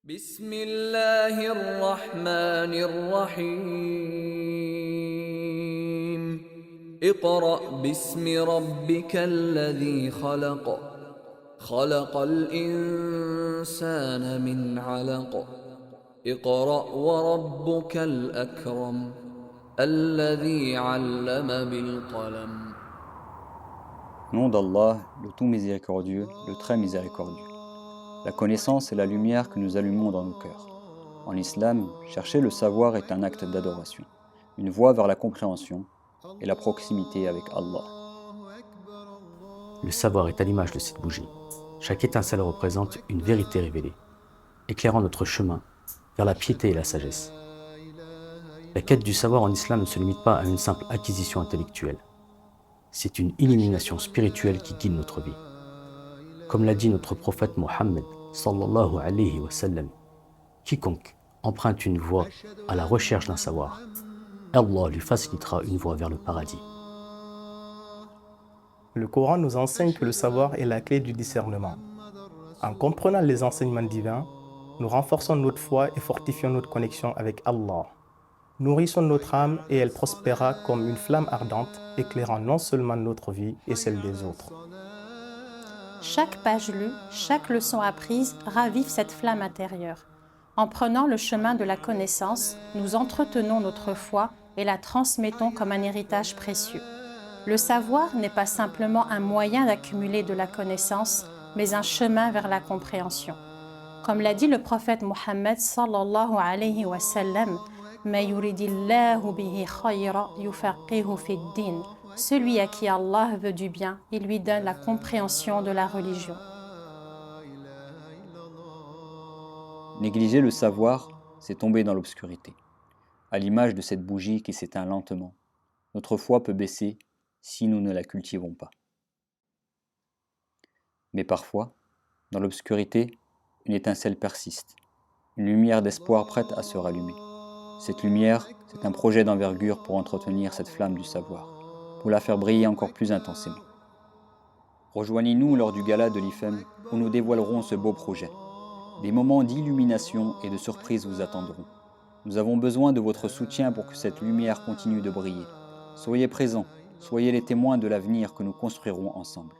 بسم الله الرحمن الرحيم اقرأ باسم ربك الذي خلق خلق الإنسان من علق اقرأ وربك الأكرم الذي علم بالقلم. Au nom d'Allah, le tout miséricordieux, le très miséricordieux. La connaissance est la lumière que nous allumons dans nos cœurs. En islam, chercher le savoir est un acte d'adoration, une voie vers la compréhension et la proximité avec Allah. Le savoir est à l'image de cette bougie. Chaque étincelle représente une vérité révélée, éclairant notre chemin vers la piété et la sagesse. La quête du savoir en islam ne se limite pas à une simple acquisition intellectuelle. C'est une illumination spirituelle qui guide notre vie. Comme l'a dit notre prophète Mohammed, sallallahu alayhi wa sallam, quiconque emprunte une voie à la recherche d'un savoir, Allah lui facilitera une voie vers le paradis. Le Coran nous enseigne que le savoir est la clé du discernement. En comprenant les enseignements divins, nous renforçons notre foi et fortifions notre connexion avec Allah. Nourrissons notre âme et elle prospérera comme une flamme ardente, éclairant non seulement notre vie et celle des autres. Chaque page lue, chaque leçon apprise ravive cette flamme intérieure. En prenant le chemin de la connaissance, nous entretenons notre foi et la transmettons comme un héritage précieux. Le savoir n'est pas simplement un moyen d'accumuler de la connaissance, mais un chemin vers la compréhension. Comme l'a dit le prophète Mohammed sallallahu alayhi wa sallam, Ma yuridillahu bihi khayra yufaqihu fid din. Celui à qui Allah veut du bien, il lui donne la compréhension de la religion. Négliger le savoir, c'est tomber dans l'obscurité. À l'image de cette bougie qui s'éteint lentement, notre foi peut baisser si nous ne la cultivons pas. Mais parfois, dans l'obscurité, une étincelle persiste, une lumière d'espoir prête à se rallumer. Cette lumière, c'est un projet d'envergure pour entretenir cette flamme du savoir, pour la faire briller encore plus intensément. Rejoignez-nous lors du gala de l'IFEM où nous dévoilerons ce beau projet. Des moments d'illumination et de surprise vous attendront. Nous avons besoin de votre soutien pour que cette lumière continue de briller. Soyez présents, soyez les témoins de l'avenir que nous construirons ensemble.